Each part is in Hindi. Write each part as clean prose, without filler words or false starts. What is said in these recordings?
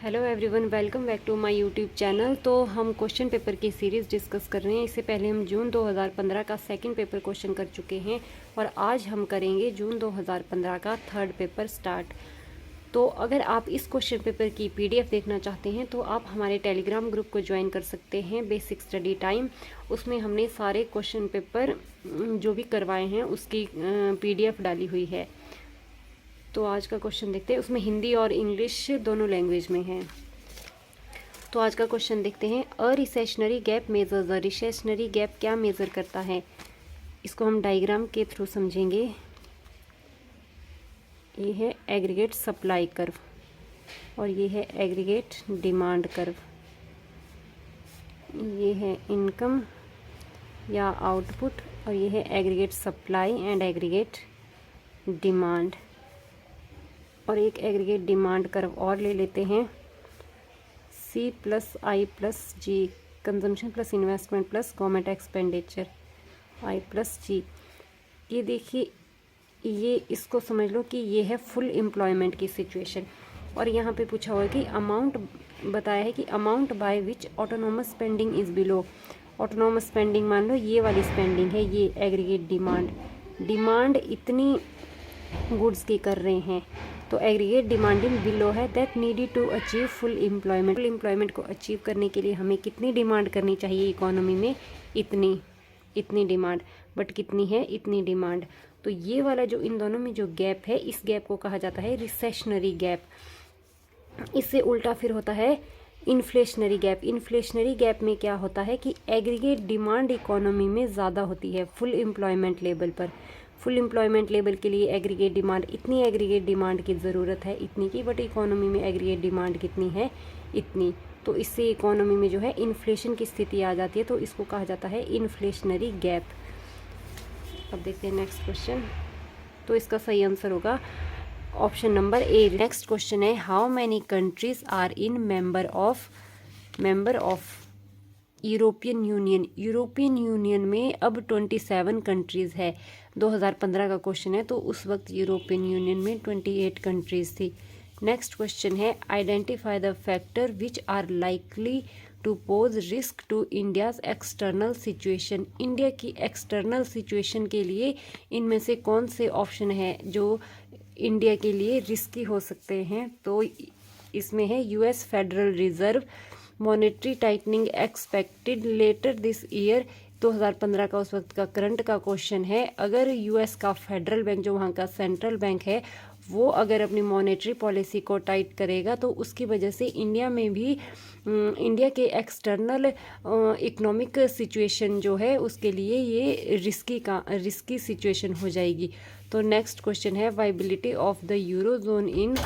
Hello everyone, welcome back to my YouTube channel. तो हम क्वेश्चन पेपर की सीरीज़ डिस्कस कर रहे हैं। इससे पहले हम जून 2015 का सेकंड पेपर क्वेश्चन कर चुके हैं और आज हम करेंगे जून 2015 का थर्ड पेपर स्टार्ट। तो अगर आप इस क्वेश्चन पेपर की पीडीएफ देखना चाहते हैं तो आप हमारे टेलीग्राम ग्रुप को ज्वाइन कर सकते हैं, बेसिक स्टडी टाइम। उसमें हमने सारे क्वेश्चन पेपर जो भी करवाए हैं उसकी पीडीएफ डाली हुई है। तो आज का क्वेश्चन देखते हैं, उसमें हिंदी और इंग्लिश दोनों लैंग्वेज में है। तो आज का क्वेश्चन देखते हैं। अ रिसेशनरी गैप मेजर्स। अ रिसेशनरी गैप क्या मेज़र करता है, इसको हम डायग्राम के थ्रू समझेंगे। ये है एग्रीगेट सप्लाई कर्व और ये है एग्रीगेट डिमांड कर्व। ये है इनकम या आउटपुट और ये है aggregate supply and aggregate demand. और एक एग्रीगेट डिमांड कर्व और ले लेते हैं। C plus I plus G, consumption plus investment plus government expenditure, I plus G. ये देखिए, ये इसको समझ लो कि ये है फुल एम्प्लॉयमेंट की सिचुएशन। और यहाँ पे पूछा हुआ है कि अमाउंट बताया है कि amount by which autonomous spending is below. Autonomous spending मान लो ये वाली स्पेंडिंग है, ये एग्रीगेट डिमांड इतनी गुड्स की कर रहे हैं। तो एग्रीगेट डिमांडिंग बिलो है that needed to achieve full employment को अचीव करने के लिए हमें कितनी डिमांड करनी चाहिए इकोनॉमी में, इतनी डिमांड। बट कितनी है, इतनी डिमांड। तो ये वाला जो इन दोनों में जो गैप है, इस गैप को कहा जाता है रिसेशनरी गैप। इससे उल्टा फिर होता है इन्फ्लेशनरी गैप। इन्फ्लेशनरी गैप में क्या होता है कि एग्रीगेट डिमांड इकोनॉमी में ज़्यादा होती है फुल एम्प्लॉयमेंट लेवल पर। फुल एम्प्लॉयमेंट लेवल के लिए एग्रीगेट डिमांड, इतनी एग्रीगेट डिमांड की ज़रूरत है इतनी की, बट इकोनॉमी में एग्रीगेट डिमांड कितनी है, इतनी। तो इससे इकोनॉमी में जो है इन्फ्लेशन की स्थिति आ जाती है। तो इसको कहा जाता है इन्फ्लेशनरी गैप। अब देखते हैं नेक्स्ट क्वेश्चन। तो इसका सही आंसर होगा option number A. Next question है, how many countries are in member of European Union. European Union में अब 27 कंट्रीज़ है। 2015 का क्वेश्चन है, तो उस वक्त यूरोपियन यूनियन में 28 कंट्रीज़ थी। नेक्स्ट क्वेश्चन है, identify the factor which are likely to pose risk to India's external situation. India की एक्सटर्नल सिचुएशन के लिए इनमें से कौन से ऑप्शन है जो इंडिया के लिए रिस्की हो सकते हैं। तो इसमें है US federal reserve, monetary tightening expected later this year. 2015 का उस वक्त का करंट का क्वेश्चन है। अगर यूएस का फेडरल बैंक, जो वहाँ का सेंट्रल बैंक है, वो अगर अपनी मॉनेटरी पॉलिसी को टाइट करेगा तो उसकी वजह से इंडिया में भी इंडिया के एक्सटर्नल इकोनॉमिक सिचुएशन जो है उसके लिए ये रिस्की सिचुएशन हो जाएगी। तो नेक्स्ट क्वेश्चन है, viability of the euro zone in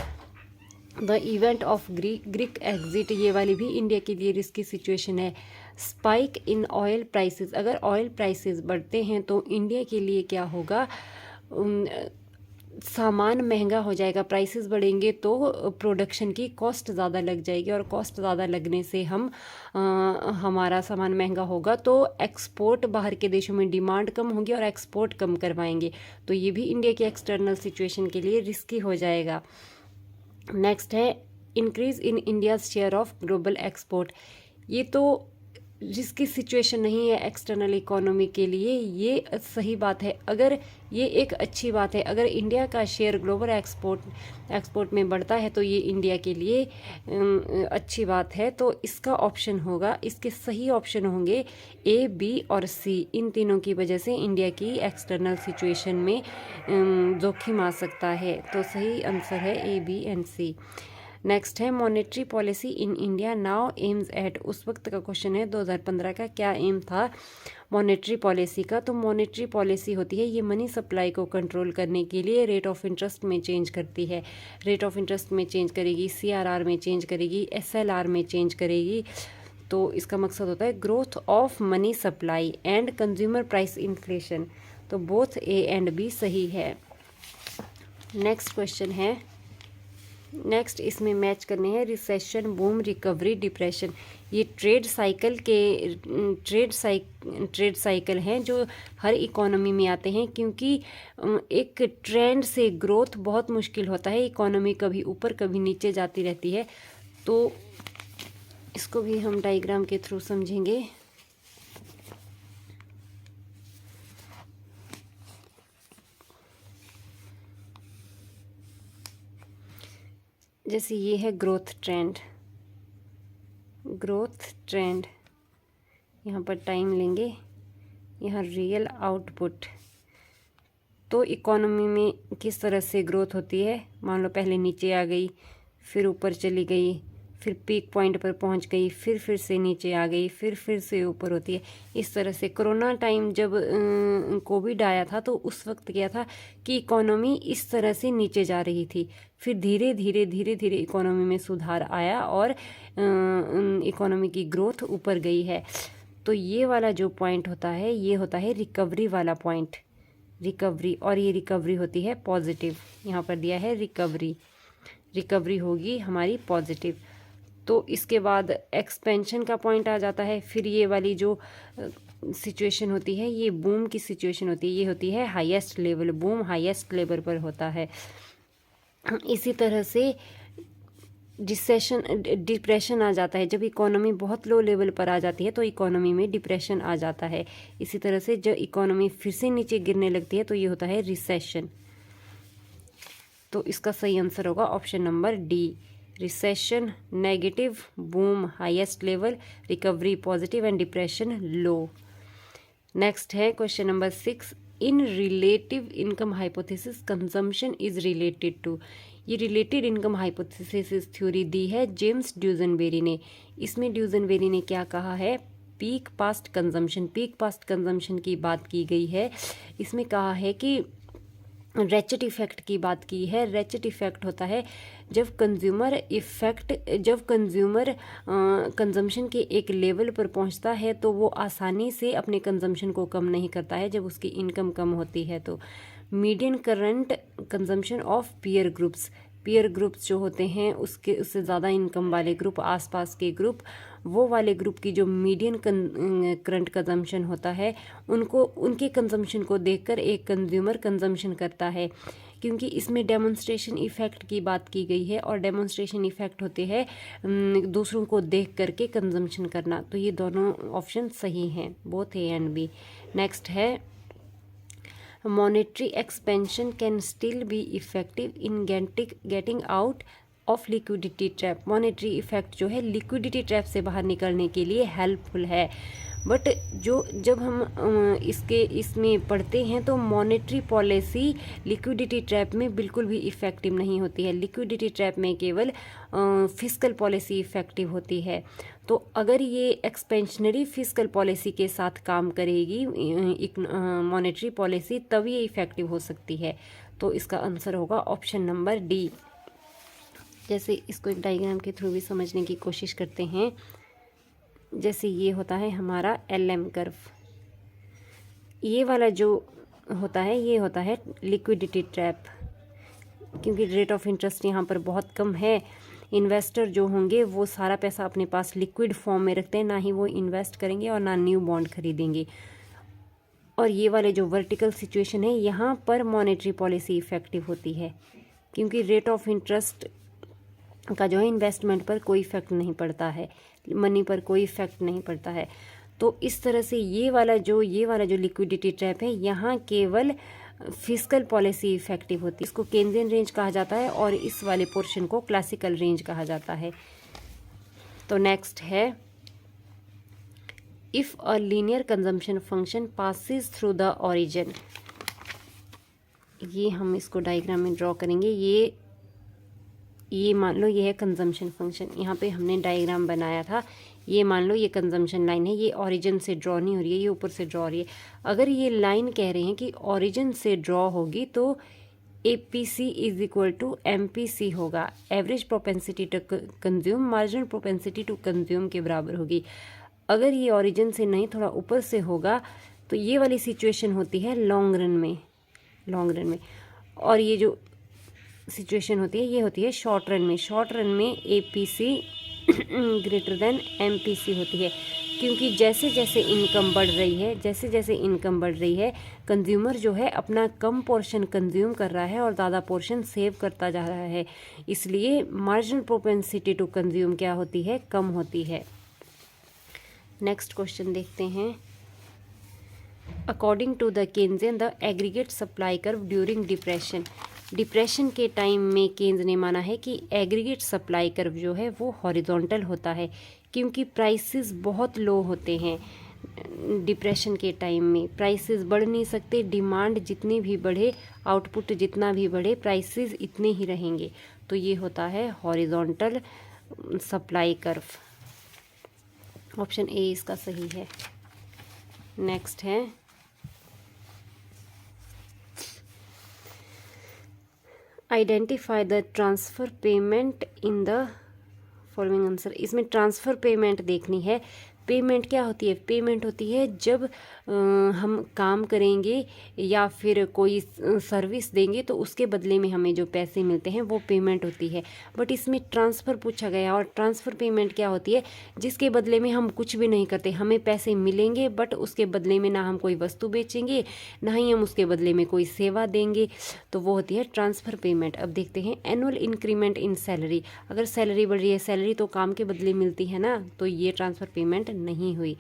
the event of Greek exit. ये वाली भी इंडिया के लिए रिस्की सिचुएशन है। Spike in oil prices. अगर ऑयल प्राइसेस बढ़ते हैं तो इंडिया के लिए क्या होगा, सामान महंगा हो जाएगा। प्राइसेस बढ़ेंगे तो प्रोडक्शन की कॉस्ट ज़्यादा लग जाएगी और कॉस्ट ज़्यादा लगने से हमारा सामान महंगा होगा तो एक्सपोर्ट, बाहर के देशों में डिमांड कम होगी और एक्सपोर्ट कम करवाएंगे। तो ये भी इंडिया की एक्सटर्नल सिचुएशन के लिए रिस्की हो जाएगा। नेक्स्ट है, increase in India's share of global export. ये तो रिस्की सिचुएशन नहीं है एक्सटर्नल इकोनॉमी के लिए, ये सही बात है। अगर ये एक अच्छी बात है, अगर इंडिया का शेयर ग्लोबल एक्सपोर्ट में बढ़ता है तो ये इंडिया के लिए अच्छी बात है। तो इसका ऑप्शन होगा, इसके सही ऑप्शन होंगे ए, बी और सी। इन तीनों की वजह से इंडिया की एक्सटर्नल सिचुएशन में जोखिम आ सकता है। तो सही आंसर है ए, बी एंड सी। नेक्स्ट है, monetary policy in India now aims at. उस वक्त का क्वेश्चन है 2015 का, क्या एम था मॉनेटरी पॉलिसी का। तो मॉनेटरी पॉलिसी होती है, ये मनी सप्लाई को कंट्रोल करने के लिए रेट ऑफ इंटरेस्ट में चेंज करती है। रेट ऑफ इंटरेस्ट में चेंज करेगी, सीआरआर में चेंज करेगी, एसएलआर में चेंज करेगी। तो इसका मकसद होता है growth of money supply and consumer price inflation. तो बोथ ए एंड बी सही है। नेक्स्ट क्वेश्चन है, नेक्स्ट इसमें मैच करने हैं रिसेशन, बूम, रिकवरी, डिप्रेशन। ये ट्रेड साइकिल हैं जो हर इकोनॉमी में आते हैं, क्योंकि एक ट्रेंड से ग्रोथ बहुत मुश्किल होता है। इकोनॉमी कभी ऊपर कभी नीचे जाती रहती है। तो इसको भी हम डायग्राम के थ्रू समझेंगे। जैसे ये है ग्रोथ ट्रेंड, यहाँ पर टाइम लेंगे, यहाँ रियल आउटपुट। तो इकोनॉमी में किस तरह से ग्रोथ होती है, मान लो पहले नीचे आ गई, फिर ऊपर चली गई, फिर पीक पॉइंट पर पहुंच गई, फिर से नीचे आ गई, फिर से ऊपर होती है। इस तरह से कोरोना टाइम जब कोविड आया था तो उस वक्त क्या था कि इकोनॉमी इस तरह से नीचे जा रही थी, फिर धीरे धीरे इकोनॉमी में सुधार आया और इकोनॉमी की ग्रोथ ऊपर गई है। तो ये वाला जो पॉइंट होता है ये होता है रिकवरी वाला पॉइंट, रिकवरी, और ये रिकवरी होती है पॉजिटिव। यहाँ पर दिया है रिकवरी होगी हमारी पॉजिटिव। तो इसके बाद एक्सपेंशन का पॉइंट आ जाता है। फिर ये वाली जो सिचुएशन होती है ये बूम की सिचुएशन होती है, ये होती है highest level, boom highest level पर होता है। इसी तरह से डिप्रेशन आ जाता है, जब इकोनॉमी बहुत लो लेवल पर आ जाती है तो इकोनॉमी में डिप्रेशन आ जाता है। इसी तरह से जब इकोनॉमी फिर से नीचे गिरने लगती है तो ये होता है रिसेशन। तो इसका सही आंसर होगा option number D, recession negative, boom highest level, recovery positive and depression low. Next है question number 6, in relative income hypothesis consumption is related to. ये रिलेटेड इनकम हाइपोथेसिस थ्योरी दी है जेम्स ड्यूजनबेरी ने। इसमें ड्यूजनबेरी ने क्या कहा है, पीक पास्ट कंजम्पशन की बात की गई है। इसमें कहा है कि रैचेट इफेक्ट की बात की है। रैचेट इफेक्ट होता है जब कंज्यूमर कंजम्पशन के एक लेवल पर पहुंचता है तो वो आसानी से अपने कंजम्पशन को कम नहीं करता है जब उसकी इनकम कम होती है। तो median current consumption of peer groups जो होते हैं उससे ज़्यादा इनकम वाले ग्रुप, आसपास के ग्रुप, वो वाले ग्रुप की जो मीडियन करंट कंजम्पशन होता है उनके कंजम्पशन को देखकर एक कंज्यूमर कंजम्पशन करता है। क्योंकि इसमें डेमोन्स्ट्रेशन इफ़ेक्ट की बात की गई है और डेमोन्स्ट्रेशन इफ़ेक्ट होते हैं दूसरों को देख करके कंजम्पशन करना। तो ये दोनों ऑप्शन सही हैं, both A and B. Next है monetary expansion can still be effective in getting out of liquidity trap. Monetary effect जो है लिक्विडिटी ट्रैप से बाहर निकलने के लिए हेल्पफुल है। बट जब हम इसमें पढ़ते हैं तो मॉनेटरी पॉलिसी लिक्विडिटी ट्रैप में बिल्कुल भी इफ़ेक्टिव नहीं होती है। लिक्विडिटी ट्रैप में केवल फिस्कल पॉलिसी इफ़ेक्टिव होती है। तो अगर ये एक्सपेंशनरी फिस्कल पॉलिसी के साथ काम करेगी मॉनेटरी पॉलिसी, तब ये इफ़ेक्टिव हो सकती है। तो इसका आंसर होगा ऑप्शन नंबर डी। जैसे इसको एक डायग्राम के थ्रू भी समझने की कोशिश करते हैं। जैसे ये होता है हमारा LM कर्व, ये वाला जो होता है ये होता है लिक्विडिटी ट्रैप। क्योंकि रेट ऑफ इंटरेस्ट यहाँ पर बहुत कम है, इन्वेस्टर जो होंगे वो सारा पैसा अपने पास लिक्विड फॉर्म में रखते हैं, ना ही वो इन्वेस्ट करेंगे और ना न्यू बॉन्ड खरीदेंगे। और ये वाले जो वर्टिकल सिचुएशन है यहाँ पर मॉनेटरी पॉलिसी इफ़ेक्टिव होती है, क्योंकि रेट ऑफ इंटरेस्ट का जो है इन्वेस्टमेंट पर कोई इफेक्ट नहीं पड़ता है, मनी पर कोई इफेक्ट नहीं पड़ता है। तो इस तरह से ये वाला जो लिक्विडिटी ट्रैप है यहाँ केवल फिस्कल पॉलिसी इफेक्टिव होती है। इसको केंद्रियन रेंज कहा जाता है और इस वाले पोर्शन को क्लासिकल रेंज कहा जाता है। तो नेक्स्ट है if a linear consumption function passes through the origin. ये हम इसको डायग्राम में ड्रॉ करेंगे। ये मान लो ये है कंजम्पशन फंक्शन, यहाँ पे हमने डायग्राम बनाया था। ये मान लो ये कंजम्पशन लाइन है, ये ओरिजिन से ड्रॉ नहीं हो रही है, ये ऊपर से ड्रॉ हो रही है। अगर ये लाइन कह रहे हैं कि ओरिजिन से ड्रॉ होगी तो APC is equal to MPC होगा, average propensity to consume marginal propensity to consume के बराबर होगी। अगर ये ओरिजिन से नहीं थोड़ा ऊपर से होगा तो ये वाली सिचुएशन होती है लॉन्ग रन में, और ये जो सिचुएशन होती है ये होती है शॉर्ट रन में। APC ग्रेटर देन MPC होती है। क्योंकि जैसे जैसे इनकम बढ़ रही है कंज्यूमर जो है अपना कम पोर्शन कंज्यूम कर रहा है और ज़्यादा पोर्शन सेव करता जा रहा है, इसलिए मार्जिनल प्रोपेंसिटी टू कंज्यूम क्या होती है, कम होती है। नेक्स्ट क्वेश्चन देखते हैं। According to the Keynesian the aggregate supply curve during depression के टाइम में केन्ज ने माना है कि एग्रीगेट सप्लाई कर्व जो है वो हॉरिजॉन्टल होता है, क्योंकि प्राइसेस बहुत लो होते हैं। डिप्रेशन के टाइम में प्राइसेस बढ़ नहीं सकते, डिमांड जितनी भी बढ़े, आउटपुट जितना भी बढ़े, प्राइसेस इतने ही रहेंगे, तो ये होता है horizontal supply curve. Option A इसका सही है। नेक्स्ट है identify the transfer payment in the following answer. इसमें ट्रांसफ़र पेमेंट देखनी है। पेमेंट क्या होती है? पेमेंट होती है जब हम काम करेंगे या फिर कोई सर्विस देंगे तो उसके बदले में हमें जो पैसे मिलते हैं वो पेमेंट होती है। बट इसमें ट्रांसफ़र पूछा गया, और ट्रांसफ़र पेमेंट क्या होती है? जिसके बदले में हम कुछ भी नहीं करते, हमें पैसे मिलेंगे बट उसके बदले में ना हम कोई वस्तु बेचेंगे, ना ही हम उसके बदले में कोई सेवा देंगे, तो वो होती है ट्रांसफ़र पेमेंट। अब देखते हैं एनुअल इंक्रीमेंट इन सैलरी। अगर सैलरी बढ़ रही है, सैलरी तो काम के बदले मिलती है ना, तो ये ट्रांसफ़र पेमेंट नहीं हुई।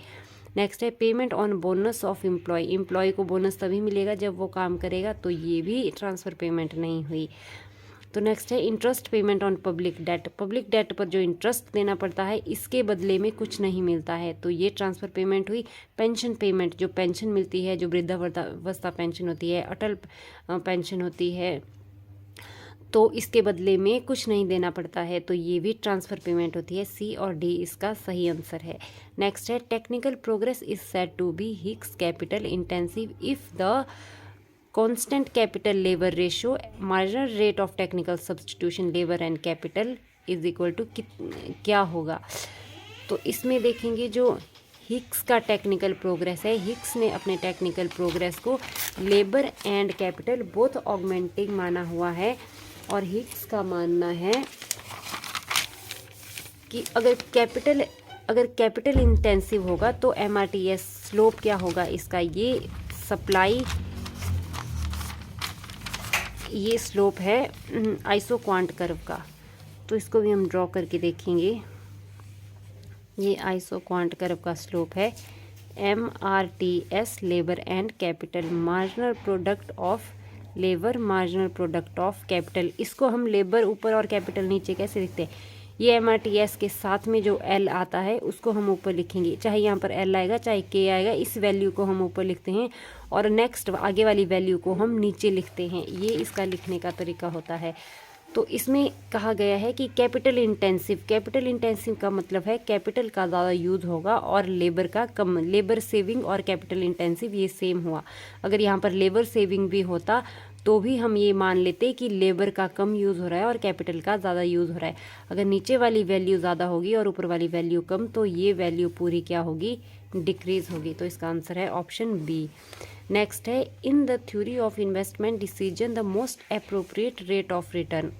नेक्स्ट है payment on bonus of employ को बोनस तभी मिलेगा जब वो काम करेगा, तो ये भी ट्रांसफ़र पेमेंट नहीं हुई। तो नेक्स्ट है interest payment on public debt पर जो इंटरेस्ट देना पड़ता है इसके बदले में कुछ नहीं मिलता है, तो ये ट्रांसफ़र पेमेंट हुई। पेंशन पेमेंट, जो पेंशन मिलती है, जो वृद्धावस्था पेंशन होती है, अटल पेंशन होती है, तो इसके बदले में कुछ नहीं देना पड़ता है, तो ये भी ट्रांसफ़र पेमेंट होती है। सी और डी इसका सही आंसर है। नेक्स्ट है technical progress is said to be Hicks capital intensive if the constant capital labour ratio marginal rate of technical substitution labour and capital is equal to क्या होगा? तो इसमें देखेंगे जो हिक्स का टेक्निकल प्रोग्रेस है, हिक्स ने अपने टेक्निकल प्रोग्रेस को labour and capital both augmenting माना हुआ है, और हिक्स का मानना है कि अगर कैपिटल इंटेंसिव होगा तो MRTS स्लोप क्या होगा इसका? ये स्लोप है आइसोक्वांट कर्व का, तो इसको भी हम ड्रॉ करके देखेंगे। ये आइसोक्वांट कर्व का स्लोप है। MRTS labour and capital, marginal product of labour marginal product of capital. इसको हम लेबर ऊपर और कैपिटल नीचे कैसे लिखते हैं? ये MRTS के साथ में जो L आता है उसको हम ऊपर लिखेंगे, चाहे यहाँ पर L आएगा चाहे K आएगा, इस वैल्यू को हम ऊपर लिखते हैं और नेक्स्ट आगे वाली वैल्यू को हम नीचे लिखते हैं। ये इसका लिखने का तरीका होता है। तो इसमें कहा गया है कि कैपिटल इंटेंसिव का मतलब है कैपिटल का ज़्यादा यूज़ होगा और लेबर का कम। लेबर सेविंग और कैपिटल इंटेंसिव ये सेम हुआ। अगर यहाँ पर लेबर सेविंग भी होता तो भी हम ये मान लेते कि लेबर का कम यूज़ हो रहा है और कैपिटल का ज़्यादा यूज़ हो रहा है। अगर नीचे वाली वैल्यू ज़्यादा होगी और ऊपर वाली वैल्यू कम, तो ये वैल्यू पूरी क्या होगी? डिक्रीज होगी। तो इसका आंसर है ऑप्शन बी। नेक्स्ट है in the theory of investment decision the most appropriate rate of return.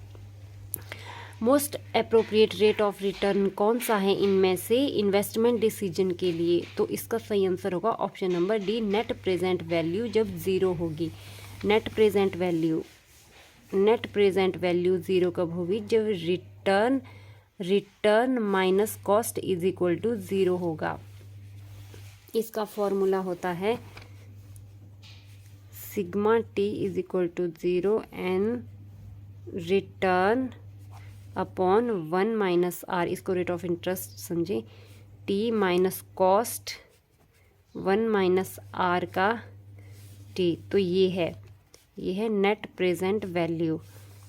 Most appropriate rate of return कौन सा है इनमें से इन्वेस्टमेंट डिसीजन के लिए? तो इसका सही आंसर होगा option number D, net present value जब ज़ीरो होगी। नेट प्रेजेंट वैल्यू ज़ीरो कब होगी? जब return minus cost is equal to zero होगा। इसका फॉर्मूला होता है sigma T is equal to zero N return upon 1 minus R. इसको रेट ऑफ इंटरेस्ट समझें। T minus cost 1 minus R का टी, तो ये है नेट प्रेजेंट वैल्यू।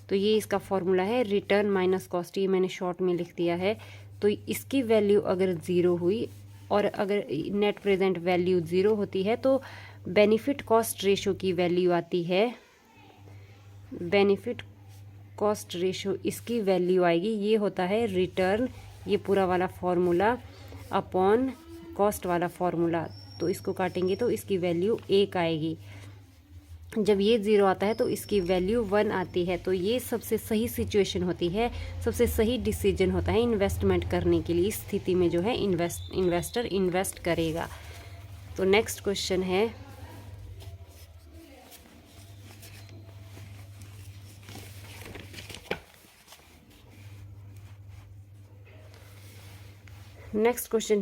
तो ये इसका फॉर्मूला है रिटर्न माइनस कॉस्ट, ये मैंने शॉर्ट में लिख दिया है। तो इसकी वैल्यू अगर ज़ीरो हुई और अगर नेट प्रेजेंट वैल्यू ज़ीरो होती है तो बेनिफिट कॉस्ट रेशो की वैल्यू आती है, बेनिफिट कॉस्ट रेशो इसकी वैल्यू आएगी। ये होता है रिटर्न, ये पूरा वाला फॉर्मूला अपॉन कॉस्ट वाला फॉर्मूला। तो इसको काटेंगे तो इसकी वैल्यू 1 आएगी। जब ये 0 आता है तो इसकी वैल्यू 1 आती है। तो ये सबसे सही सिचुएशन होती है, सबसे सही डिसीजन होता है इन्वेस्टमेंट करने के लिए। इस स्थिति में जो है इन्वेस्टर इन्वेस्ट करेगा। तो नेक्स्ट क्वेश्चन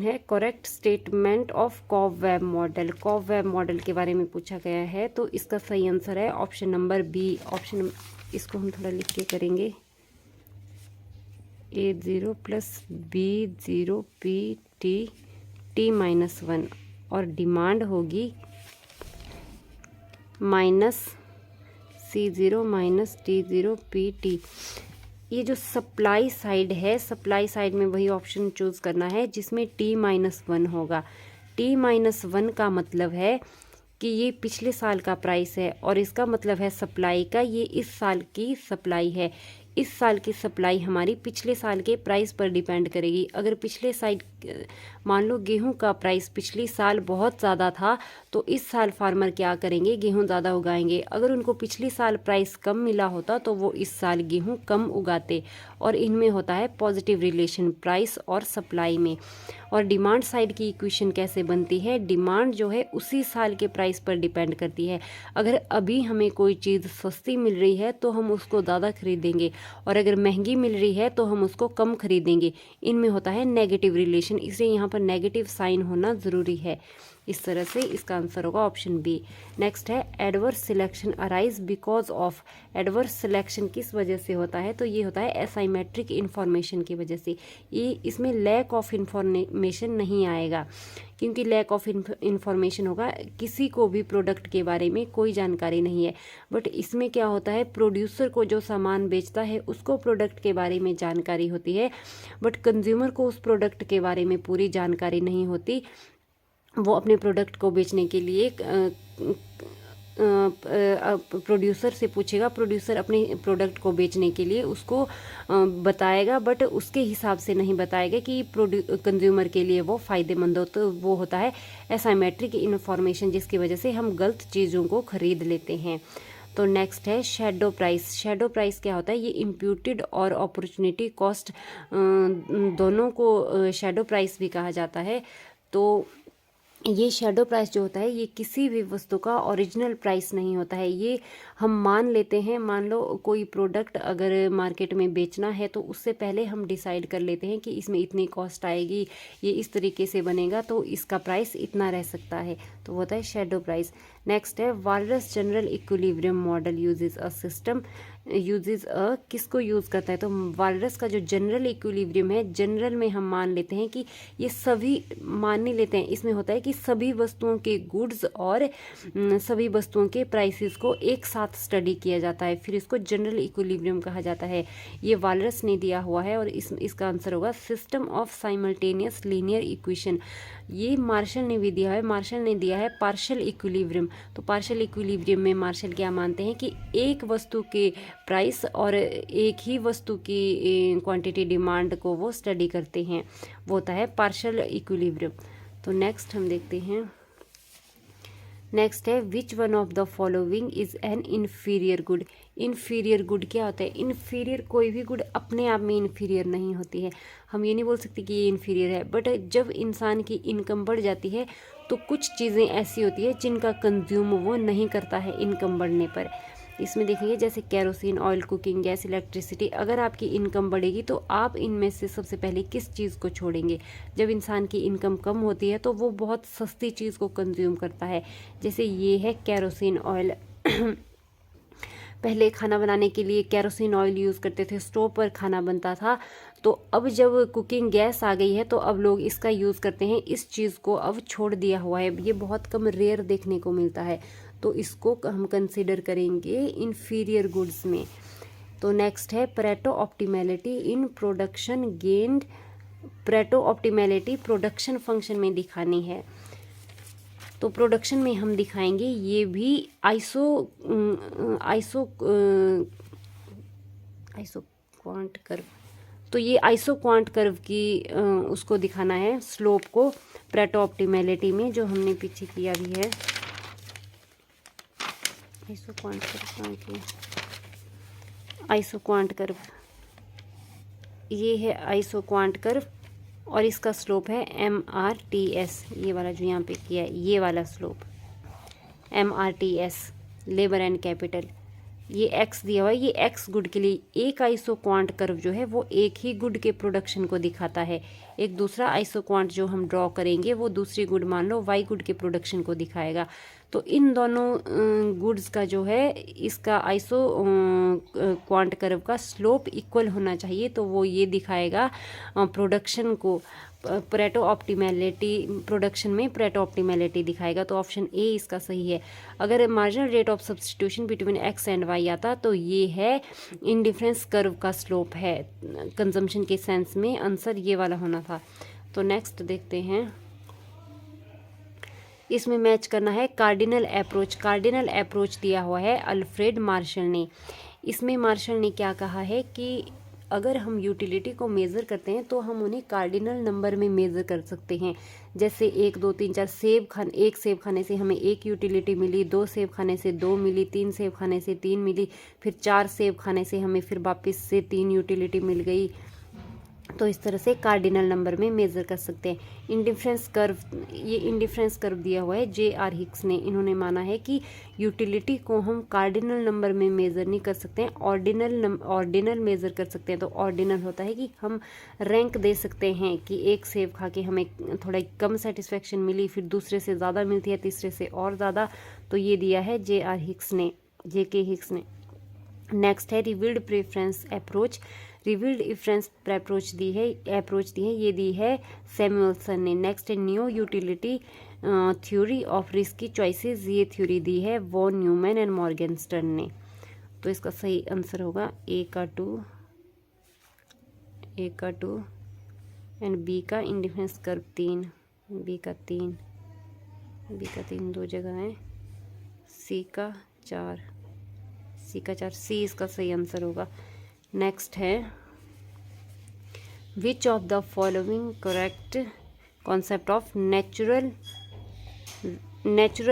है, correct statement of cobweb model. Cobweb model के बारे में पूछा गया है, तो इसका सही आंसर है ऑप्शन नंबर बी। इसको हम थोड़ा लिख के करेंगे, A0 + B0 PT T-1 और डिमांड होगी -C0 - T0 PT। ये जो सप्लाई साइड है, सप्लाई साइड में वही ऑप्शन चूज़ करना है जिसमें T-1 होगा। T-1 का मतलब है कि ये पिछले साल का प्राइस है और इसका मतलब है सप्लाई का, ये इस साल की सप्लाई है। इस साल की सप्लाई हमारी पिछले साल के प्राइस पर डिपेंड करेगी। अगर पिछले साल मान लो गेहूं का प्राइस पिछले साल बहुत ज़्यादा था, तो इस साल फार्मर क्या करेंगे, गेहूं ज़्यादा उगाएंगे। अगर उनको पिछले साल प्राइस कम मिला होता तो वो इस साल गेहूं कम उगाते। और इनमें होता है पॉजिटिव रिलेशन प्राइस और सप्लाई में। और डिमांड साइड की इक्वेशन कैसे बनती है, डिमांड जो है उसी साल के प्राइस पर डिपेंड करती है। अगर अभी हमें कोई चीज़ सस्ती मिल रही है तो हम उसको ज़्यादा खरीदेंगे, और अगर महंगी मिल रही है तो हम उसको कम खरीदेंगे। इनमें होता है नेगेटिव रिलेशन, इसलिए यहाँ पर नेगेटिव साइन होना ज़रूरी है। इस तरह से इसका आंसर होगा ऑप्शन बी। नेक्स्ट है adverse selection arise because of. Adverse selection किस वजह से होता है, तो ये होता है एसाइमेट्रिक इन्फॉर्मेशन की वजह से। ये इसमें लैक ऑफ इन्फॉर्मेशन नहीं आएगा, क्योंकि लैक ऑफ इन्फॉर्मेशन होगा, किसी को भी प्रोडक्ट के बारे में कोई जानकारी नहीं है। बट इसमें क्या होता है, प्रोड्यूसर को जो सामान बेचता है उसको प्रोडक्ट के बारे में जानकारी होती है, बट कंज्यूमर को उस प्रोडक्ट के बारे में पूरी जानकारी नहीं होती। वो अपने प्रोडक्ट को बेचने के लिए प्रोड्यूसर से पूछेगा, प्रोड्यूसर अपने प्रोडक्ट को बेचने के लिए उसको बताएगा, बट उसके हिसाब से नहीं बताएगा कि कंज्यूमर के लिए वो फ़ायदेमंद हो। तो वो होता है एसाइमेट्रिक इन्फॉर्मेशन, जिसकी वजह से हम गलत चीज़ों को ख़रीद लेते हैं। तो नेक्स्ट है शैडो प्राइस। शैडो प्राइस क्या होता है, ये इम्प्यूटेड और अपॉर्चुनिटी कॉस्ट दोनों को शैडो प्राइस भी कहा जाता है। तो ये शैडो प्राइस जो होता है ये किसी भी वस्तु का ओरिजिनल प्राइस नहीं होता है। ये हम मान लेते हैं, मान लो कोई प्रोडक्ट अगर मार्केट में बेचना है तो उससे पहले हम डिसाइड कर लेते हैं कि इसमें इतनी कॉस्ट आएगी, ये इस तरीके से बनेगा तो इसका प्राइस इतना रह सकता है। तो वो होता है शैडो प्राइस। नेक्स्ट है walrus general equilibrium model uses a system. किसको यूज़ करता है, तो वालरस का जो जनरल इक्विलिब्रियम है, जनरल में हम मान लेते हैं कि ये सभी मान नहीं लेते हैं, इसमें होता है कि सभी वस्तुओं के गुड्स और सभी वस्तुओं के प्राइसेस को एक साथ स्टडी किया जाता है, फिर इसको जनरल इक्विलिब्रियम कहा जाता है। ये वालरस ने दिया हुआ है और इसका आंसर होगा system of simultaneous linear equation. ये मार्शल ने भी दिया है, मार्शल ने दिया है पार्शियल इक्विलिब्रियम। तो पार्शियल इक्विलिब्रियम में मार्शल क्या मानते हैं कि एक वस्तु के प्राइस और एक ही वस्तु की क्वांटिटी डिमांड को वो स्टडी करते हैं, वो होता है पार्शियल इक्विलिब्रियम। तो नेक्स्ट हम देखते हैं, नेक्स्ट है which one of the following is an inferior good. Inferior good क्या होता है, इन्फीरियर कोई भी गुड अपने आप में इन्फीरियर नहीं होती है। हम ये नहीं बोल सकते कि ये इन्फीरियर है, बट जब इंसान की इनकम बढ़ जाती है तो कुछ चीज़ें ऐसी होती है जिनका कंज्यूम वो नहीं करता है इनकम बढ़ने पर। इसमें देखेंगे जैसे kerosene, oil, cooking gas, electricity. अगर आपकी इनकम बढ़ेगी तो आप इनमें से सबसे पहले किस चीज़ को छोड़ेंगे। जब इंसान की इनकम कम होती है तो वो बहुत सस्ती चीज़ को कंज्यूम करता है, जैसे ये है कैरोसिन ऑयल। पहले खाना बनाने के लिए कैरोसिन ऑयल यूज़ करते थे, स्टोव पर खाना बनता था। तो अब जब कुकिंग गैस आ गई है तो अब लोग इसका यूज़ करते हैं, इस चीज़ को अब छोड़ दिया हुआ है। ये बहुत कम रेयर देखने को मिलता है, तो इसको हम कंसीडर करेंगे इन्फीरियर गुड्स में। तो नेक्स्ट है Pareto optimality in production gained. Pareto optimality production function में दिखानी है, तो प्रोडक्शन में हम दिखाएंगे ये भी आइसो क्वांट कर्व। तो ये आइसो क्वांट कर्व की उसको दिखाना है, स्लोप को परेटो ऑप्टिमैलिटी में, जो हमने पीछे किया भी है। आइसोक्वांट कर्व की आइसोक्वांट कर्व, ये है आइसोक्वांट कर्व और इसका स्लोप है MRTS, ये वाला जो यहाँ पे किया है ये वाला slope MRTS, labour and capital. ये x दिया हुआ है, ये x गुड के लिए। एक आइसोक्वांट कर्व जो है वो एक ही गुड के प्रोडक्शन को दिखाता है, एक दूसरा आइसोक्वांट जो हम ड्रॉ करेंगे वो दूसरी गुड मान लो y गुड के प्रोडक्शन को दिखाएगा। तो इन दोनों गुड्स का जो है इसका आइसो क्वांट कर्व का स्लोप इक्वल होना चाहिए, तो वो ये दिखाएगा प्रोडक्शन को, परेटो ऑप्टिमैलिटी, प्रोडक्शन में परेटो ऑप्टिमैलिटी दिखाएगा। तो ऑप्शन ए इसका सही है। अगर marginal rate of substitution between X and Y आता तो ये है इंडिफरेंस कर्व का स्लोप है, कंजम्पशन के सेंस में आंसर ये वाला होना था। तो नेक्स्ट देखते हैं, इसमें मैच करना है कार्डिनल अप्रोच। कार्डिनल अप्रोच दिया हुआ है अल्फ्रेड मार्शल ने। इसमें मार्शल ने क्या कहा है कि अगर हम यूटिलिटी को मेज़र करते हैं तो हम उन्हें कार्डिनल नंबर में मेज़र कर सकते हैं। जैसे 1 2 3 4 सेब खाने, एक सेब खाने से हमें एक यूटिलिटी मिली, 2 सेब खाने से 2 मिली, 3 सेब खाने से 3 मिली, फिर 4 सेब खाने से हमें फिर वापस से 3 यूटिलिटी मिल गई। तो इस तरह से कार्डिनल नंबर में मेज़र कर सकते हैं। इंडिफरेंस कर्व, ये इंडिफरेंस कर्व दिया हुआ है J.R. हिक्स ने। इन्होंने माना है कि यूटिलिटी को हम कार्डिनल नंबर में मेज़र नहीं कर सकते हैं, ऑर्डिनल मेज़र कर सकते हैं। तो ऑर्डिनल होता है कि हम रैंक दे सकते हैं कि एक सेब खा के हमें थोड़ा कम सेटिस्फेक्शन मिली, फिर दूसरे से ज़्यादा मिलती है, तीसरे से और ज़्यादा। तो ये दिया है J.R. हिक्स ने, J.K. हिक्स ने। नेक्स्ट है revealed preference approach. Revealed preference approach दी है, ये दी है सैमुअलसन ने। नेक्स्ट है new utility theory of risky choices, ये थ्योरी दी है वॉन न्यूमैन एंड मॉर्गनस्टर्न ने। तो इसका सही आंसर होगा ए का 2 एंड बी का इंडिफरेंस कर्व 3, बी का 3 दो जगह है, सी का 4, सी इसका सही आंसर होगा। नेक्स्ट है which of the following correct concept of natural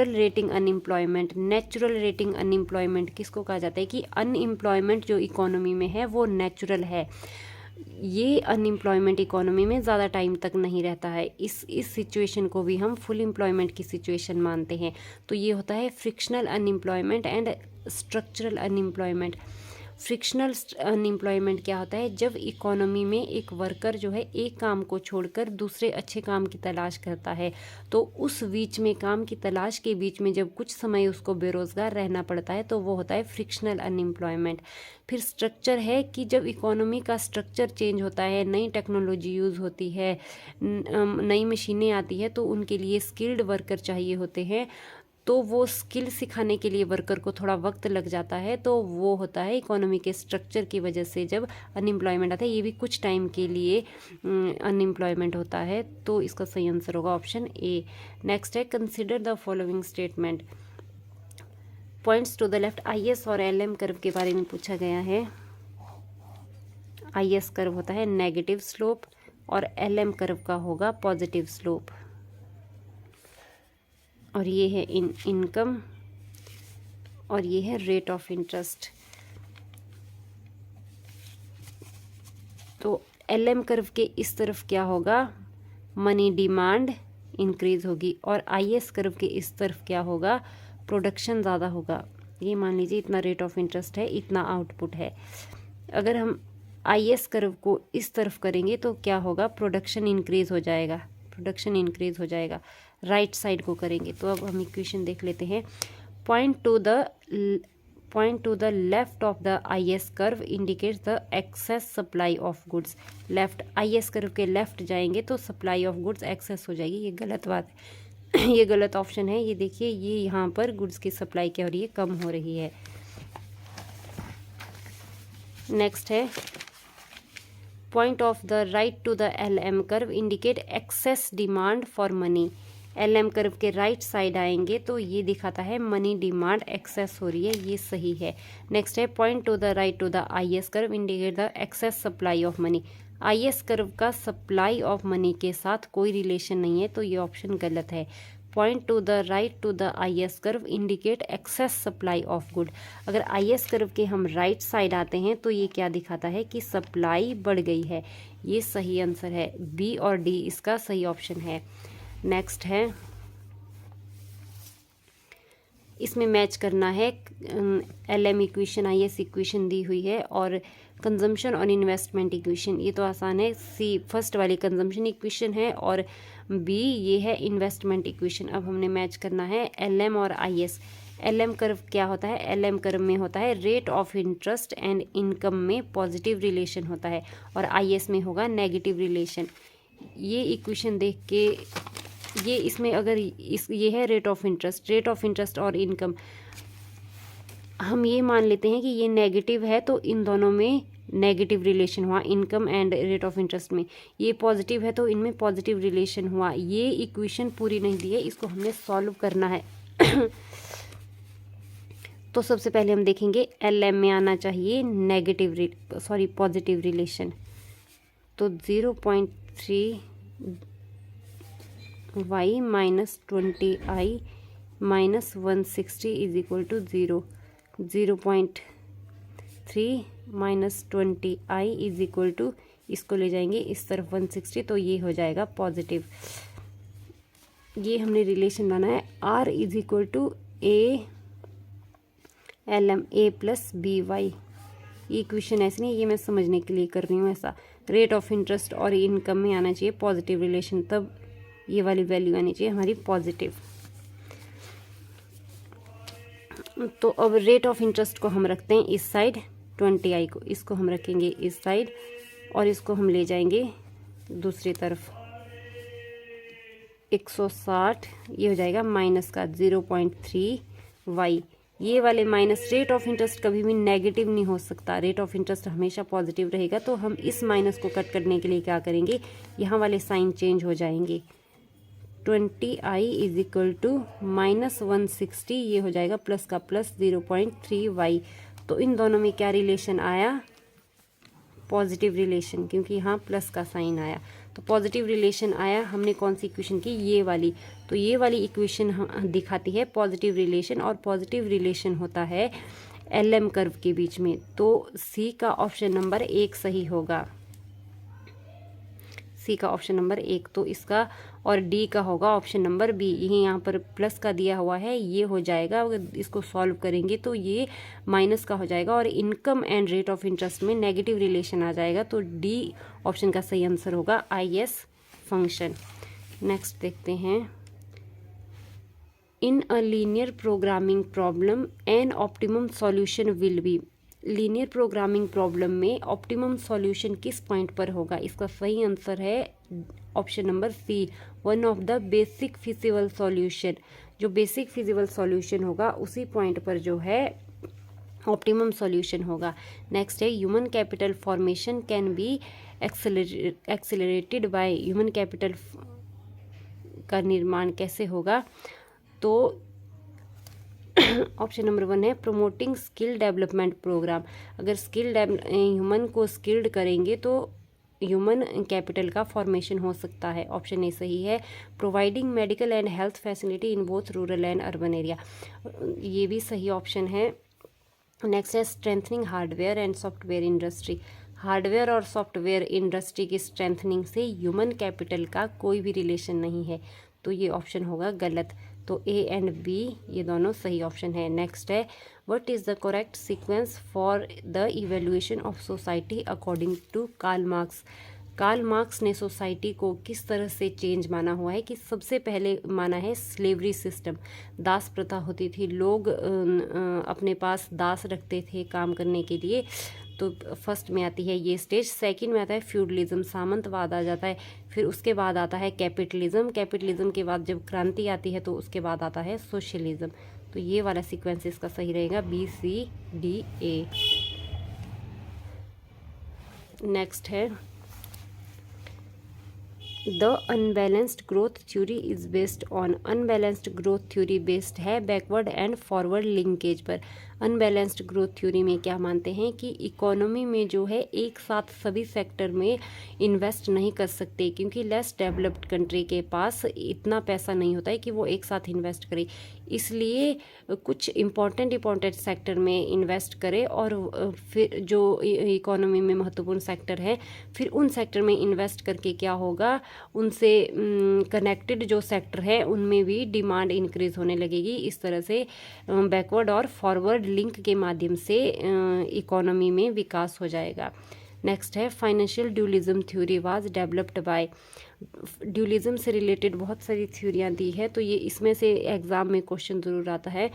rating unemployment. Natural rating unemployment किसको कहा जाता है कि अनएम्प्लॉयमेंट जो इकोनॉमी में है वो नेचुरल है। ये अनएम्प्लॉयमेंट इकोनॉमी में ज़्यादा टाइम तक नहीं रहता है। इस सिचुएशन को भी हम फुल एम्प्लॉयमेंट की सिचुएशन मानते हैं। तो ये होता है frictional unemployment and structural unemployment. Frictional unemployment क्या होता है, जब इकोनॉमी में एक वर्कर जो है एक काम को छोड़कर दूसरे अच्छे काम की तलाश करता है, तो उस बीच में काम की तलाश के बीच में जब कुछ समय उसको बेरोज़गार रहना पड़ता है तो वो होता है फ्रिक्शनल अनएम्प्लॉयमेंट। फिर स्ट्रक्चर है कि जब इकोनॉमी का स्ट्रक्चर चेंज होता है, नई टेक्नोलॉजी यूज़ होती है, नई मशीनें आती है, तो उनके लिए स्किल्ड वर्कर चाहिए होते हैं, तो वो स्किल सिखाने के लिए वर्कर को थोड़ा वक्त लग जाता है। तो वो होता है इकोनॉमी के स्ट्रक्चर की वजह से जब अनएम्प्लॉयमेंट आता है, ये भी कुछ टाइम के लिए अनएम्प्लॉयमेंट होता है। तो इसका सही आंसर होगा ऑप्शन ए। नेक्स्ट है consider the following statement. Points to the left. IS और LM कर्व के बारे में पूछा गया है। IS कर्व होता है नेगेटिव स्लोप और LM कर्व का होगा पॉजिटिव स्लोप। और ये है इनकम और ये है रेट ऑफ इंटरेस्ट। तो LM कर्व के इस तरफ क्या होगा, मनी डिमांड इंक्रीज होगी, और IS कर्व के इस तरफ क्या होगा, प्रोडक्शन ज़्यादा होगा। ये मान लीजिए इतना रेट ऑफ इंटरेस्ट है, इतना आउटपुट है। अगर हम IS कर्व को इस तरफ करेंगे तो क्या होगा, प्रोडक्शन इंक्रीज हो जाएगा। राइट साइड को करेंगे। तो अब हम इक्वेशन देख लेते हैं। Point to the left of the IS curve indicates the excess supply of goods. Left, IS curve के लेफ्ट जाएंगे तो सप्लाई ऑफ गुड्स एक्सेस हो जाएगी। ये गलत बात है, ये गलत ऑप्शन है। ये देखिए, ये यहाँ पर गुड्स की सप्लाई क्या हो रही है, कम हो रही है। नेक्स्ट है point of the right to the LM curve indicate excess demand for money. LM curve के राइट साइड आएंगे तो ये दिखाता है मनी डिमांड एक्सेस हो रही है, ये सही है। नेक्स्ट है point to the right to the IS curve indicate the excess supply of money. IS curve का सप्लाई ऑफ मनी के साथ कोई रिलेशन नहीं है, तो ये ऑप्शन गलत है। Point to the right to the IS curve indicate excess supply of good. अगर IS कर्व के हम राइट साइड आते हैं तो ये क्या दिखाता है कि सप्लाई बढ़ गई है। ये सही आंसर है, बी और डी इसका सही ऑप्शन है। नेक्स्ट है, इसमें मैच करना है LM इक्वेशन, IS इक्वेशन दी हुई है और कंजम्पशन और इन्वेस्टमेंट इक्वेशन। ये तो आसान है, सी फर्स्ट वाली कंजम्पशन इक्वेशन है और बी ये है इन्वेस्टमेंट इक्वेशन। अब हमने मैच करना है LM और IS। LM कर्व क्या होता है, LM कर्व में होता है rate of interest and income में पॉजिटिव रिलेशन होता है और IS में होगा नेगेटिव रिलेशन। ये इक्वेशन देख के ये इसमें अगर ये है रेट ऑफ इंटरेस्ट और इनकम, हम ये मान लेते हैं कि ये नेगेटिव है तो इन दोनों में नेगेटिव रिलेशन हुआ, income and rate of interest में। ये पॉजिटिव है तो इनमें पॉजिटिव रिलेशन हुआ। ये इक्वेशन पूरी नहीं दी है, इसको हमने सॉल्व करना है। तो सबसे पहले हम देखेंगे LM में आना चाहिए पॉजिटिव रिलेशन। तो 0.3 y minus 20i minus 160 is equal to 0। 0.3 minus 20i is equal to, इसको ले जाएंगे इस तरफ 160 तो ये हो जाएगा पॉजिटिव। ये हमने रिलेशन बनाना है R is equal to LM A plus BY। ये इक्वेशन ऐसे नहीं, ये मैं समझने के लिए कर रही हूँ ऐसा। रेट ऑफ इंटरेस्ट और इनकम में आना चाहिए पॉजिटिव रिलेशन, तब ये वाली वैल्यू आनी चाहिए हमारी पॉजिटिव। तो अब रेट ऑफ इंटरेस्ट को हम रखते हैं इस साइड, 20i को इसको हम रखेंगे इस साइड और इसको हम ले जाएंगे दूसरी तरफ 160। ये हो जाएगा माइनस का 0.3y। ये वाले माइनस, रेट ऑफ इंटरेस्ट कभी भी नेगेटिव नहीं हो सकता, रेट ऑफ इंटरेस्ट हमेशा पॉजिटिव रहेगा। तो हम इस माइनस को कट करने के लिए क्या करेंगे, यहाँ वाले साइन चेंज हो जाएंगे। 20i is equal to minus 160, ये हो जाएगा प्लस का प्लस 0.3y। तो इन दोनों में क्या रिलेशन आया, पॉजिटिव रिलेशन, क्योंकि यहाँ प्लस का साइन आया तो पॉजिटिव रिलेशन आया। हमने कौन सी इक्वेशन की, ये वाली। तो ये वाली इक्वेशन दिखाती है पॉजिटिव रिलेशन और पॉजिटिव रिलेशन होता है LM कर्व के बीच में। तो सी का ऑप्शन नंबर 1 सही होगा, सी का ऑप्शन नंबर 1। तो इसका और डी का होगा ऑप्शन नंबर बी। यही यहाँ पर प्लस का दिया हुआ है, ये हो जाएगा, अगर इसको सॉल्व करेंगे तो ये माइनस का हो जाएगा और income and rate of interest में नेगेटिव रिलेशन आ जाएगा। तो डी ऑप्शन का सही आंसर होगा IS फंक्शन। नेक्स्ट देखते हैं, in a linear programming problem an optimum solution will be. Linear programming problem में ऑप्टिमम सॉल्यूशन किस पॉइंट पर होगा, इसका सही आंसर है option number C, one of the basic feasible solution. जो बेसिक फिजिबल सॉल्यूशन होगा उसी पॉइंट पर जो है ऑप्टिमम सॉल्यूशन होगा। नेक्स्ट है, human capital formation can be accelerated by. Human capital का निर्माण कैसे होगा, तो ऑप्शन नंबर 1 है प्रमोटिंग स्किल डेवलपमेंट प्रोग्राम। अगर ह्यूमन को स्किल्ड करेंगे तो ह्यूमन कैपिटल का फॉर्मेशन हो सकता है। ऑप्शन ए सही है। Providing medical and health facility in both rural and urban area, ये भी सही ऑप्शन है। नेक्स्ट है strengthening hardware and software industry. Hardware और सॉफ्टवेयर इंडस्ट्री की स्ट्रेंथनिंग से ह्यूमन कैपिटल का कोई भी रिलेशन नहीं है, तो ये ऑप्शन होगा गलत। तो ए एंड बी ये दोनों सही ऑप्शन है। नेक्स्ट है, what is the correct sequence for the evaluation of society according to Karl Marx. Karl Marx ने सोसाइटी को किस तरह से चेंज माना हुआ है कि सबसे पहले माना है स्लेवरी सिस्टम, दास प्रथा होती थी, लोग अपने पास दास रखते थे काम करने के लिए। तो फर्स्ट में आती है ये स्टेज। सेकंड में आता है फ्यूडलिज्म, सामंतवाद आ जाता है। फिर उसके बाद आता है कैपिटलिज्म, कैपिटलिज्म के बाद जब क्रांति आती है तो उसके बाद आता है सोशलिज्म। तो ये वाला सीक्वेंस इसका सही रहेगा, BCDA। नेक्स्ट है, the unbalanced growth theory is based on. Unbalanced growth theory based है बैकवर्ड एंड फॉरवर्ड लिंकेज पर। अनबैलेंस्ड ग्रोथ थ्योरी में क्या मानते हैं कि इकोनॉमी में जो है एक साथ सभी सेक्टर में इन्वेस्ट नहीं कर सकते, क्योंकि लेस डेवलप्ड कंट्री के पास इतना पैसा नहीं होता है कि वो एक साथ इन्वेस्ट करे, इसलिए कुछ इम्पॉर्टेंट सेक्टर में इन्वेस्ट करे और फिर जो इकोनॉमी में महत्वपूर्ण सेक्टर है फिर उन सेक्टर में इन्वेस्ट करके क्या होगा, उनसे कनेक्टेड जो सेक्टर है उनमें भी डिमांड इंक्रीज होने लगेगी। इस तरह से बैकवर्ड और फॉरवर्ड लिंक के माध्यम से इकोनॉमी में विकास हो जाएगा। नेक्स्ट है financial dualism theory was developed by. Dualism से रिलेटेड बहुत सारी थ्योरियाँ दी है, तो ये इसमें से एग्जाम में क्वेश्चन ज़रूर आता है।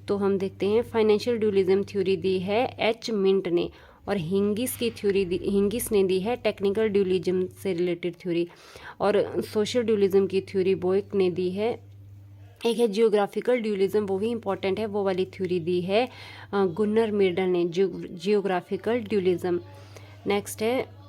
तो हम देखते हैं, फाइनेंशियल ड्यूलिज्म थ्योरी दी है एच मिंट ने, और हिंगिस ने दी है टेक्निकल ड्यूलिज्म से रिलेटेड थ्योरी, और सोशल ड्यूलिज्म की थ्योरी बोइक ने दी है। एक है जियोग्राफिकल ड्यूलिज्म, वो भी इंपॉर्टेंट है, वो वाली थ्योरी दी है गुन्नर मिर्डल ने, जियोग्राफिकल ड्यूलिज्म। नेक्स्ट है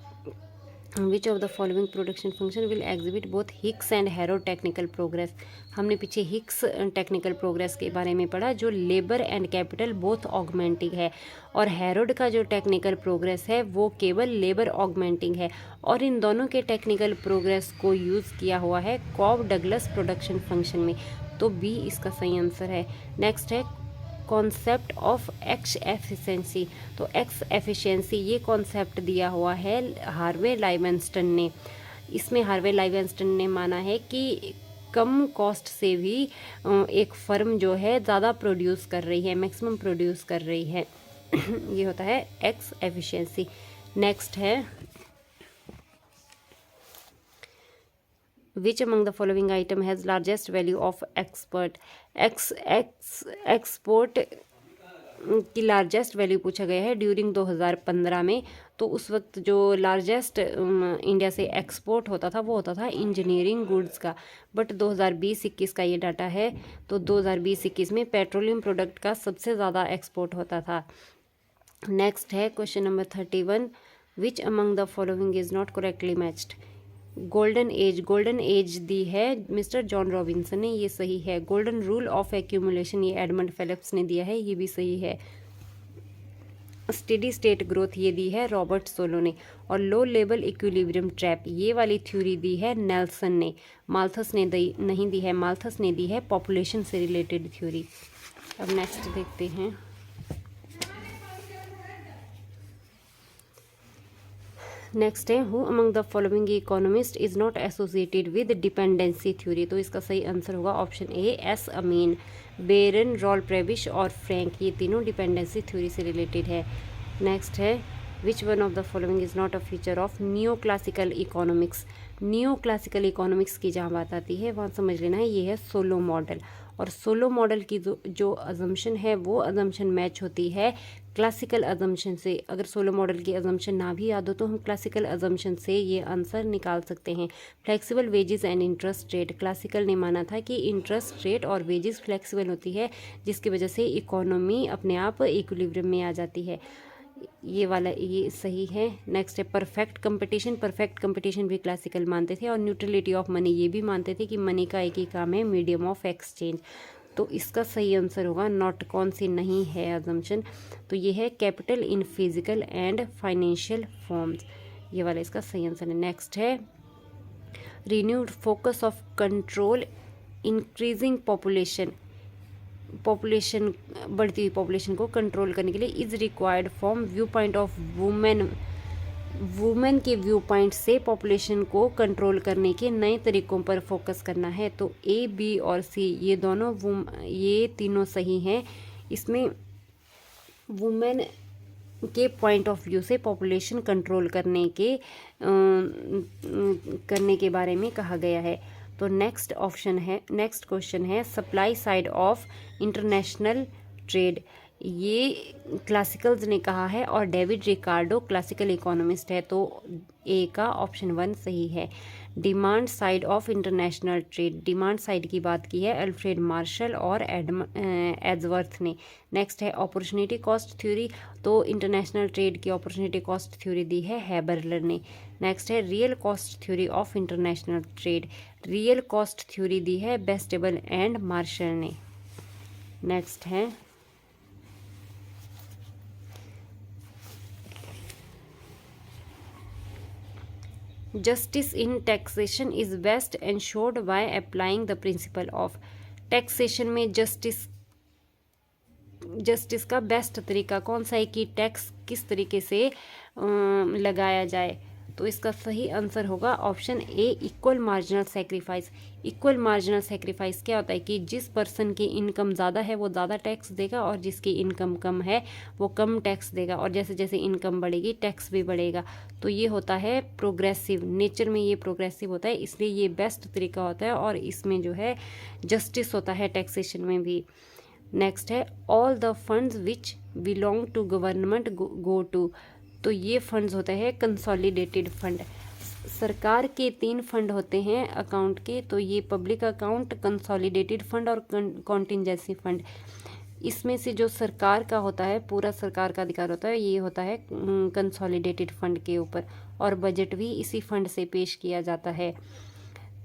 which of the following production function will exhibit both Hicks and Herod technical progress. हमने पीछे हिक्स टेक्निकल प्रोग्रेस के बारे में पढ़ा, जो labour and capital both augmenting है, और हैरोड का जो टेक्निकल प्रोग्रेस है वो केवल लेबर ऑगमेंटिंग है, और इन दोनों के टेक्निकल प्रोग्रेस को यूज़ किया हुआ है कॉब डगलस प्रोडक्शन फंक्शन में, तो बी इसका सही आंसर है। नेक्स्ट है कॉन्सेप्ट ऑफ एक्स एफिशिएंसी, तो एक्स एफिशिएंसी ये कॉन्सेप्ट दिया हुआ है हार्वे लाइवेंस्टन ने। इसमें हार्वे लाइवेंस्टन ने माना है कि कम कॉस्ट से भी एक फर्म जो है ज़्यादा प्रोड्यूस कर रही है, मैक्सिमम प्रोड्यूस कर रही है ये होता है एक्स एफिशिएंसी। नेक्स्ट है विच among the following item has largest value of export की लार्जेस्ट वैल्यू पूछा गया है ड्यूरिंग 2015 में। तो उस वक्त जो लार्जेस्ट इंडिया से एक्सपोर्ट होता था वो होता था इंजीनियरिंग गुड्स का, बट 2020-21 का ये डाटा है, तो 2020-21 में पेट्रोलियम प्रोडक्ट का सबसे ज़्यादा एक्सपोर्ट होता था। नेक्स्ट है question number 31, which among the following is not correctly matched. Golden age दी है मिस्टर जॉन रॉबिन्सन ने, ये सही है। गोल्डन रूल ऑफ एक्यूमुलेशन ये एडमंड फेलिप्स ने दिया है, ये भी सही है। स्टेडी स्टेट ग्रोथ ये दी है रॉबर्ट सोलो ने, और लो लेवल इक्विलिब्रियम ट्रैप ये वाली थ्योरी दी है नेल्सन ने, माल्थस ने नहीं दी है, माल्थस ने दी है पॉपुलेशन से रिलेटेड थ्योरी। अब नेक्स्ट देखते हैं, नेक्स्ट है who among the following economist is not associated with dependency theory, तो इसका सही आंसर होगा option A S Amin, Baran, Raul Prebisch और फ्रैंक, ये तीनों डिपेंडेंसी थ्योरी से रिलेटेड है। नेक्स्ट है which one of the following is not a feature of new classical economics. New classical economics की जहाँ बात आती है वहाँ समझ लेना है ये है सोलो मॉडल, और सोलो मॉडल की जो अजम्पशन है वो अजम्पशन मैच होती है क्लासिकल अजम्पशन से। अगर सोलो मॉडल की अजम्पशन ना भी याद हो तो हम क्लासिकल अजम्पशन से ये आंसर निकाल सकते हैं। Flexible wages and interest rate, classical ने माना था कि इंटरेस्ट रेट और वेजेस फ्लेक्सिबल होती है, जिसकी वजह से इकोनॉमी अपने आप इक्विलिब्रियम में आ जाती है, ये वाला ये सही है। नेक्स्ट है परफेक्ट कंपटीशन भी क्लासिकल मानते थे, और न्यूट्रलिटी ऑफ मनी ये भी मानते थे कि मनी का एक ही काम है मीडियम ऑफ एक्सचेंज, तो इसका सही आंसर होगा नॉट, कौन सी नहीं है अजम्पशन, तो ये है capital in physical and financial forms, ये वाला इसका सही आंसर है। नेक्स्ट है renewed focus of control increasing population बढ़ती हुई पॉपुलेशन को कंट्रोल करने के लिए is required from view point of women के व्यू पॉइंट से पॉपुलेशन को कंट्रोल करने के नए तरीकों पर फोकस करना है, तो ए बी और सी ये तीनों सही हैं। इसमें वुमेन के पॉइंट ऑफ व्यू से पॉपुलेशन कंट्रोल करने के बारे में कहा गया है। तो नेक्स्ट क्वेश्चन है supply side of international trade, ये क्लासिकल्स ने कहा है और डेविड रिकार्डो क्लासिकल इकोनॉमिस्ट है, तो ए का ऑप्शन 1 सही है। Demand side of international trade, demand side की बात की है अल्फ्रेड मार्शल और एड्सवर्थ ने। नेक्स्ट है अपॉर्चुनिटी कॉस्ट थ्योरी, तो इंटरनेशनल ट्रेड की अपॉर्चुनिटी कॉस्ट थ्योरी दी है हैबरलर ने। नेक्स्ट है real cost theory of international trade, real cost theory दी है बेस्टेबल एंड मार्शल ने। नेक्स्ट है justice in taxation is best ensured by applying the principle of. Taxation में जस्टिस का बेस्ट तरीका कौन सा है कि टैक्स किस तरीके से लगाया जाए। तो इसका सही आंसर होगा ऑप्शन ए, equal marginal sacrifice. Equal marginal sacrifice क्या होता है कि जिस पर्सन की इनकम ज़्यादा है वो ज़्यादा टैक्स देगा और जिसकी इनकम कम है वो कम टैक्स देगा, और जैसे जैसे इनकम बढ़ेगी टैक्स भी बढ़ेगा। तो ये होता है प्रोग्रेसिव, नेचर में ये प्रोग्रेसिव होता है, इसलिए ये बेस्ट तरीका होता है और इसमें जो है जस्टिस होता है टैक्सेशन में भी। नेक्स्ट है all the funds which belong to government go to. तो ये फंड्स होते हैं कंसोलिडेटेड फंड। सरकार के 3 फंड होते हैं अकाउंट के, तो ये पब्लिक अकाउंट, कंसोलिडेटेड फंड और कॉन्टिंजेंसी फंड। इसमें से जो सरकार का होता है, पूरा सरकार का अधिकार होता है, ये होता है कंसोलिडेटेड फंड के ऊपर, और बजट भी इसी फंड से पेश किया जाता है।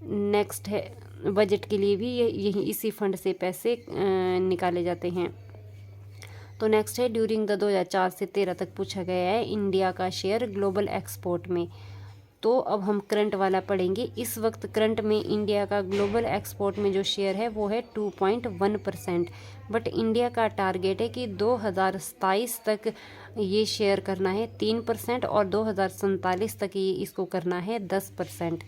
नेक्स्ट है बजट के लिए भी यही इसी फंड से पैसे निकाले जाते हैं। तो नेक्स्ट है ड्यूरिंग द 2004 से 13 तक पूछा गया है इंडिया का शेयर ग्लोबल एक्सपोर्ट में। तो अब हम करंट वाला पढ़ेंगे। इस वक्त करंट में इंडिया का ग्लोबल एक्सपोर्ट में जो शेयर है वो है 2.1%, बट इंडिया का टारगेट है कि 2027 तक ये शेयर करना है 3% और 2047 तक ये इसको करना है 10%।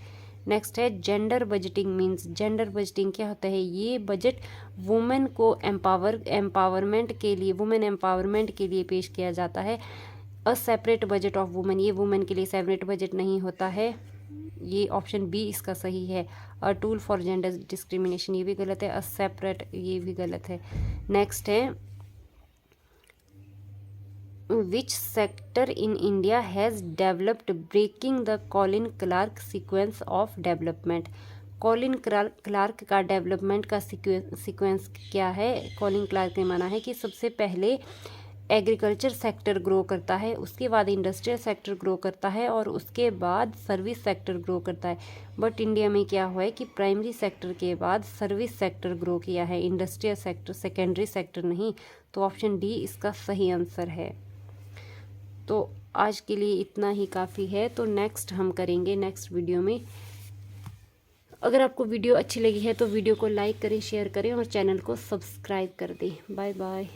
नेक्स्ट है gender budgeting means. Gender budgeting क्या होता है? ये बजट वुमेन को एम्पावरमेंट के लिए, वुमेन एम्पावरमेंट के लिए पेश किया जाता है। A separate budget of women, ये वुमेन के लिए सेपरेट बजट नहीं होता है। ये ऑप्शन बी इसका सही है। A tool for gender discrimination, ये भी गलत है। अ सेपरेट, ये भी गलत है। नेक्स्ट है which sector in India has developed breaking the Colin Clark sequence of development। Colin Clark का डेवलपमेंट का सीक्वेंस क्या है? कॉलिन क्लार्क ने माना है कि सबसे पहले एग्रीकल्चर सेक्टर ग्रो करता है, उसके बाद इंडस्ट्रियल सेक्टर ग्रो करता है और उसके बाद सर्विस सेक्टर ग्रो करता है। बट इंडिया में क्या हुआ है कि प्राइमरी सेक्टर के बाद सर्विस सेक्टर ग्रो किया है, इंडस्ट्रियल सेक्टर, सेकेंडरी सेक्टर नहीं। तो ऑप्शन डी इसका सही आंसर है। तो आज के लिए इतना ही काफ़ी है। तो नेक्स्ट हम करेंगे नेक्स्ट वीडियो में। अगर आपको वीडियो अच्छी लगी है तो वीडियो को लाइक करें, शेयर करें और चैनल को सब्सक्राइब कर दें। Bye bye.